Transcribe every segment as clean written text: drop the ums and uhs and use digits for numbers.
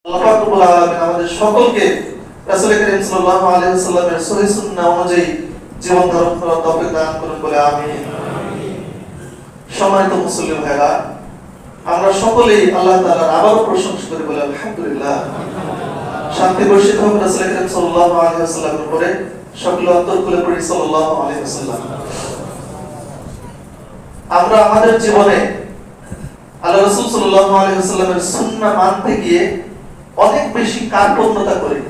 আল্লাহ পাক রব্বুল আলামিন আমাদের সকলকে রাসূল করিম সাল্লাল্লাহু আলাইহি ওয়াসাল্লামের সহিহ সুন্নাহ অনুযায়ী জীবন ধারণ করার তৌফিক দান করুন বলে আমিন। সম্মানিত মুসলিম ভাইরা, আমরা সকলেই আল্লাহ তাআলার আবারও প্রশংসা করি বলে আলহামদুলিল্লাহ। শান্তি বর্ষিত হোক রাসূল করিম সাল্লাল্লাহু আলাইহি ওয়াসাল্লামের উপরে, সকল অন্তর খুলে পড়ি সাল্লাল্লাহু আলাইহি ওয়াসাল্লাম। আমরা আমাদের জীবনে আল্লাহ রাসূল সাল্লাল্লাহু আলাইহি ওয়াসাল্লামের সুন্নাহ মানতে গিয়ে অনেক বেশি কার্পণ্যতা করি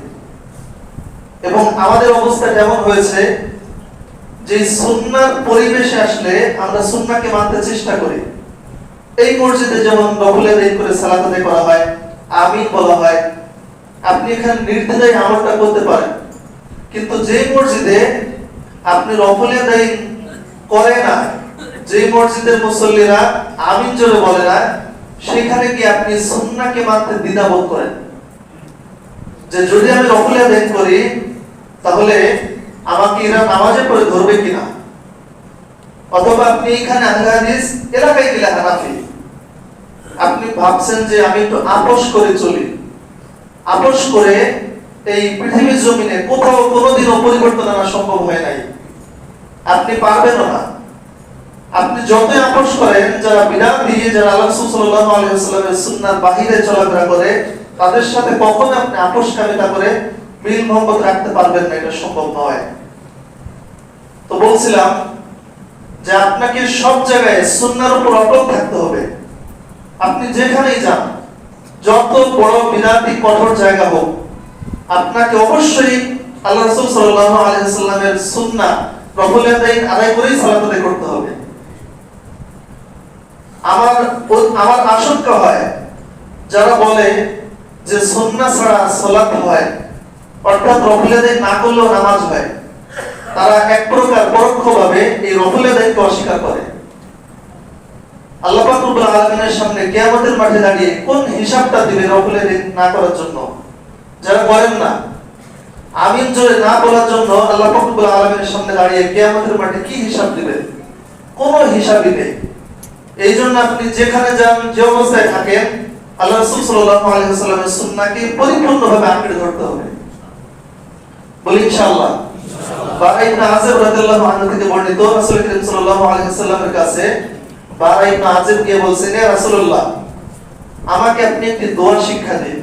এবং আমাদের অবস্থা এমন হয়েছে যে সুন্নাহর পরিবেশে আসলে আমরা সুন্নাহকে মানতে চেষ্টা করি। এই মসজিদে যেমন নফলে আদায় করে সালাত আদায় করা হয়, আমিন বলা হয়, আপনি এখানে নির্দ্বিধায় আমলটা করতে পারেন, কিন্তু যে মসজিদে আপনি নফলে আদায় করে না, যে মসজিদের মুসল্লিরা আমিন জোরে বলে না, সেখানে কি আপনি সুন্নাহকে মানতে দ্বিধাবোধ করেন যে যদি আমি নফলে আদায় করি তাহলে আমাকে এরা নামাজে পড়ে ধরবে কিনা, অথবা আপনি এখানে আহলে হাদিস এলাকায় গেলে হানাফি, আপনি ভাবছেন যে আমি একটু আপোষ করে চলি, আপোষ করে এই পৃথিবীর জমিনে কোথাও কোনোদিনও পরিবর্তন আনা সম্ভব হয় নাই, আপনি পারবেন না। আপনি যতই আপোষ করেন, যারা বিদআত দিয়ে, যারা আল্লাহ রাসূল সাল্লাল্লাহু আলাইহি ওয়াসাল্লামের সুন্নাহর বাহিরে চলাফেরা করে, তাদের সাথে কখনো আপনি আপোষকামিতা করে মিল মহব্বত রাখতে পারবেন না, এটা সম্ভব নয়। তো বলছিলাম যে আপনাকে সব জায়গায় সুন্নাহর উপর অটল থাকতে হবে। আপনি যেখানেই যান, যত বড় বিদআতি কঠোর জায়গা হোক, আপনাকে অবশ্যই আল্লাহ রাসূল সাল্লাল্লাহু আলাইহি ওয়াসাল্লামের সুন্নাহ নফলে আদায় করেই সালাত আদায় করতে হবে। আমার আশঙ্কা হয় যারা বলে যে সুন্নাহ ছাড়া সালাত হয়, অর্থাৎ নফলে আদায় না করলেও নামাজ হয়, তারা এক প্রকার পরোক্ষভাবে এই নফলে আদায়কে অস্বীকার করে। আল্লাহ পাক রব্বুল আলামিনের সামনে কিয়ামতের মাঠে দাঁড়িয়ে কোন হিসাবটা দিবে নফলে আদায় না করার জন্য? যারা করেন না, আমিন জোরে না বলার জন্য আল্লাহ পাক রব্বুল আলামিনের সামনে দাঁড়িয়ে কিয়ামতের মাঠে কি হিসাব দিবে? কোনো হিসাবই নেই। এই জন্য আপনি যেখানে যান, যে অবস্থায় থাকেন, আল্লাহ রাসূল সাল্লাল্লাহু আলাইহি ওয়াসাল্লামের সুন্নাহকে পরিপূর্ণভাবে আঁকড়ে ধরতে হবে। বলি ইনশাআল্লাহ। বারা ইবনে আযিব রাদিয়াল্লাহু আনহু থেকে বর্ণিত, রাসূল করিম সাল্লাল্লাহু আলাইহি ওয়াসাল্লামের কাছে বারা ইবনে আযিব গিয়ে বলছেন, ইয়া রাসূলুল্লাহ, আমাকে আপনি একটি দোয়া শিক্ষা দিন।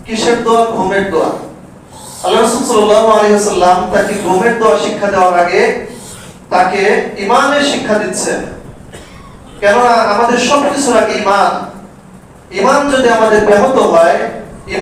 কিসের দোয়া? ঘুমের দোয়া। আল্লাহ রাসূল সাল্লাল্লাহু আলাইহি ওয়াসাল্লাম তাকে ঘুমের দোয়া শিক্ষা দেওয়ার আগে তাকে ঈমানের শিক্ষা দিচ্ছেন। কেননা আমাদের সবকিছুর আগে ঈমান। ঈমান যদি আমাদের ব্যাহত হয়,